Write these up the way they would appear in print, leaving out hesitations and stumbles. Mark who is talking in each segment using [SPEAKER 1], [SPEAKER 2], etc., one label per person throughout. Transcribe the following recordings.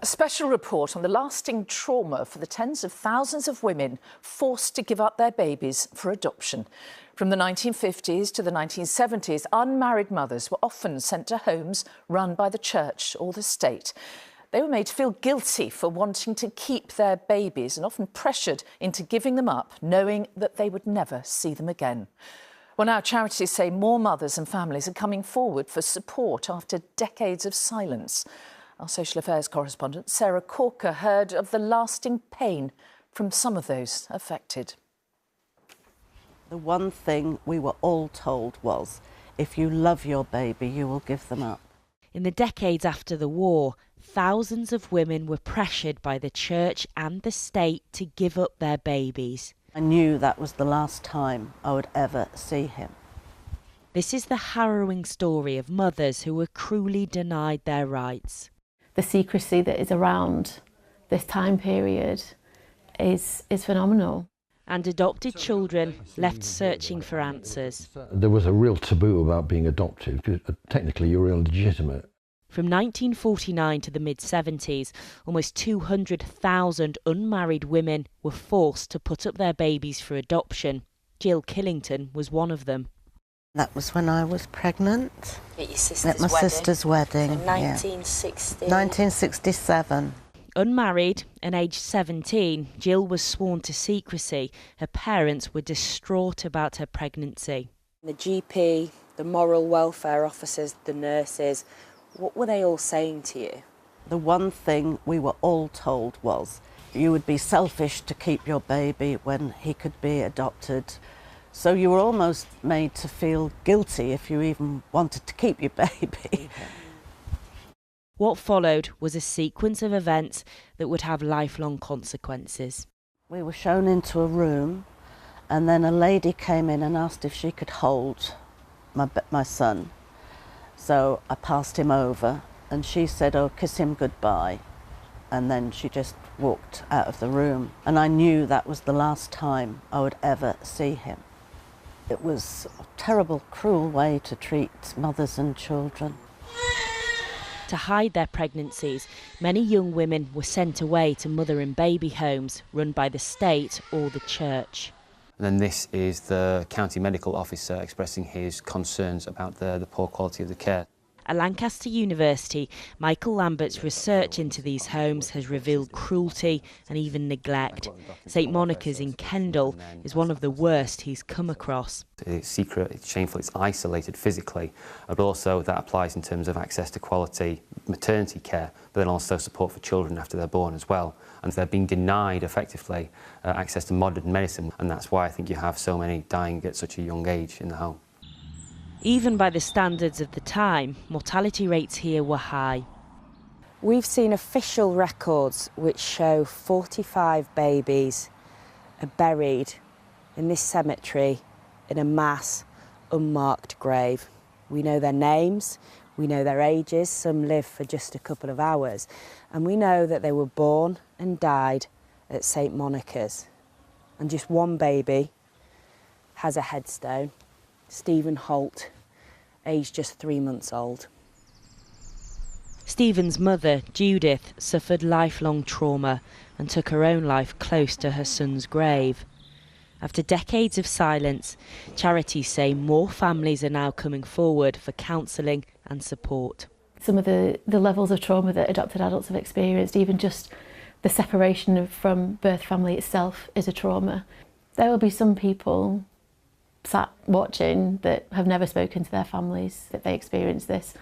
[SPEAKER 1] A special report on the lasting trauma for the tens of thousands of women forced to give up their babies for adoption. From the 1950s to the 1970s, unmarried mothers were often sent to homes run by the church or the state. They were made to feel guilty for wanting to keep their babies and often pressured into giving them up, knowing that they would never see them again. Well, now charities say more mothers and families are coming forward for support after decades of silence. Our social affairs correspondent Sarah Corker heard of the lasting pain from some of those affected.
[SPEAKER 2] The one thing we were all told was, if you love your baby, you will give them up.
[SPEAKER 3] In the decades after the war, thousands of women were pressured by the church and the state to give up their babies.
[SPEAKER 2] I knew that was the last time I would ever see him.
[SPEAKER 3] This is the harrowing story of mothers who were cruelly denied their rights.
[SPEAKER 4] The secrecy that is around this time period is phenomenal.
[SPEAKER 3] And adopted children left searching for answers.
[SPEAKER 5] There was a real taboo about being adopted, because technically you're illegitimate.
[SPEAKER 3] From 1949 to the mid-70s, almost 200,000 unmarried women were forced to put up their babies for adoption. Jill Killington was one of them.
[SPEAKER 2] That was when I was pregnant.
[SPEAKER 3] At your sister's
[SPEAKER 2] At my
[SPEAKER 3] wedding?
[SPEAKER 2] sister's wedding.
[SPEAKER 3] So 1960?
[SPEAKER 2] 1967.
[SPEAKER 3] Unmarried and aged 17, Jill was sworn to secrecy. Her parents were distraught about her pregnancy.
[SPEAKER 6] The GP, the moral welfare officers, the nurses, what were they all saying to you?
[SPEAKER 2] The one thing we were all told was, you would be selfish to keep your baby when he could be adopted. So you were almost made to feel guilty if you even wanted to keep your baby.
[SPEAKER 3] What followed was a sequence of events that would have lifelong consequences.
[SPEAKER 2] We were shown into a room, and then a lady came in and asked if she could hold my son. So I passed him over, and she said, "Oh, kiss him goodbye." And then she just walked out of the room. And I knew that was the last time I would ever see him. It was a terrible, cruel way to treat mothers and children.
[SPEAKER 3] To hide their pregnancies, many young women were sent away to mother and baby homes run by the state or the church.
[SPEAKER 7] And then this is the county medical officer expressing his concerns about the poor quality of the care.
[SPEAKER 3] At Lancaster University, Michael Lambert's research into these homes has revealed cruelty and even neglect. St Monica's in Kendal is one of the worst he's come across.
[SPEAKER 7] It's secret, it's shameful, it's isolated physically, but also that applies in terms of access to quality maternity care, but then also support for children after they're born as well. And they're being denied effectively access to modern medicine, and that's why I think you have so many dying at such a young age in the home.
[SPEAKER 3] Even by the standards of the time, mortality rates here were high.
[SPEAKER 6] We've seen official records which show 45 babies are buried in this cemetery in a mass, unmarked grave. We know their names, we know their ages, some live for just a couple of hours, and we know that they were born and died at St Monica's. And just one baby has a headstone. Stephen Holt, aged just 3 months old.
[SPEAKER 3] Stephen's mother, Judith, suffered lifelong trauma and took her own life close to her son's grave. After decades of silence, charities say more families are now coming forward for counselling and support.
[SPEAKER 4] Some of the levels of trauma that adopted adults have experienced, even just the separation from birth family itself, is a trauma. There will be some people sat watching that have never spoken to their families, that they experience this.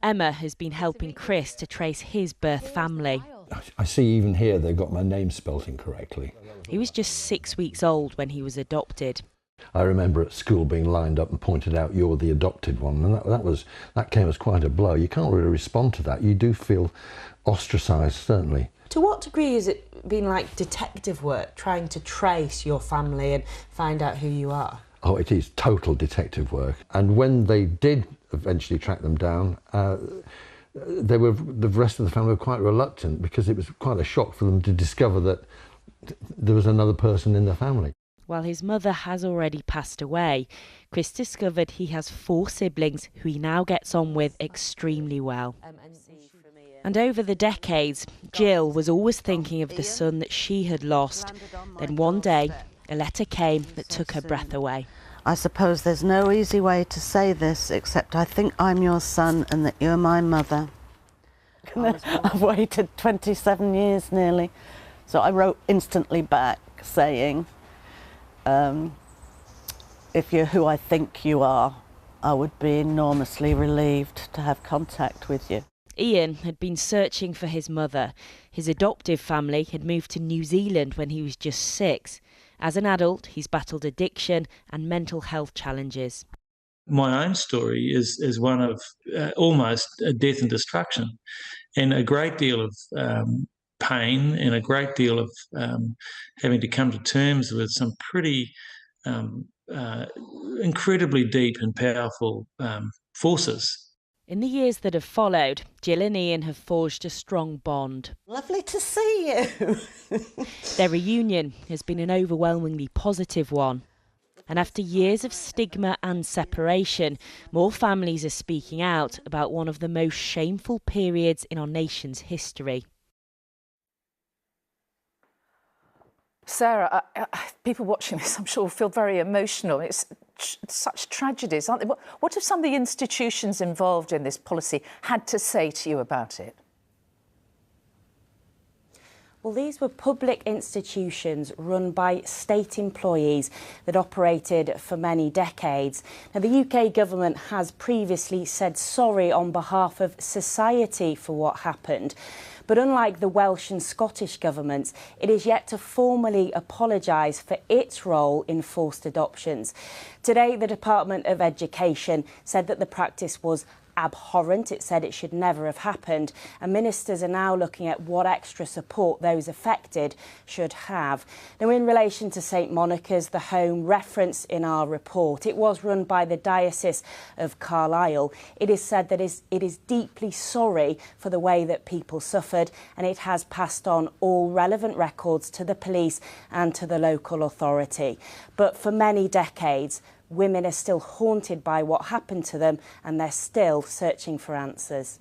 [SPEAKER 3] Emma has been helping Chris to trace his birth family.
[SPEAKER 5] I see even here they've got my name spelt incorrectly.
[SPEAKER 3] He was just 6 weeks old when he was adopted.
[SPEAKER 5] I remember at school being lined up and pointed out, "You're the adopted one," and that came as quite a blow. You can't really respond to that. You do feel ostracised, certainly.
[SPEAKER 6] To what degree has it been like detective work, trying to trace your family and find out who you are?
[SPEAKER 5] Oh, it is total detective work. And when they did eventually track them down, the rest of the family were quite reluctant, because it was quite a shock for them to discover that there was another person in the family.
[SPEAKER 3] While his mother has already passed away, Chris discovered he has 4 siblings who he now gets on with extremely well. And over the decades, Jill was always thinking of the son that she had lost. Then one day, a letter came that took her breath away.
[SPEAKER 2] I suppose there's no easy way to say this, except I think I'm your son and that you're my mother. I've waited 27 years nearly. So I wrote instantly back saying, if you're who I think you are, I would be enormously relieved to have contact with you.
[SPEAKER 3] Ian had been searching for his mother. His adoptive family had moved to New Zealand when he was just 6. As an adult, he's battled addiction and mental health challenges.
[SPEAKER 8] My own story is one of almost death and destruction, and a great deal of pain and a great deal of having to come to terms with some pretty incredibly deep and powerful forces.
[SPEAKER 3] In the years that have followed, Jill and Ian have forged a strong bond.
[SPEAKER 2] Lovely to see you.
[SPEAKER 3] Their reunion has been an overwhelmingly positive one. And after years of stigma and separation, more families are speaking out about one of the most shameful periods in our nation's history.
[SPEAKER 1] Sarah, people watching this, I'm sure, will feel very emotional. It's such tragedies, aren't they? What have some of the institutions involved in this policy had to say to you about it?
[SPEAKER 6] Well, these were public institutions run by state employees that operated for many decades. Now, the UK government has previously said sorry on behalf of society for what happened. But unlike the Welsh and Scottish governments, it is yet to formally apologise for its role in forced adoptions. Today, the Department of Education said that the practice was abhorrent. It said it should never have happened, and ministers are now looking at what extra support those affected should have. Now, in relation to St Monica's, the home referenced in our report, it was run by the Diocese of Carlisle. It is said that it is deeply sorry for the way that people suffered, and it has passed on all relevant records to the police and to the local authority. But for many decades, women are still haunted by what happened to them, and they're still searching for answers.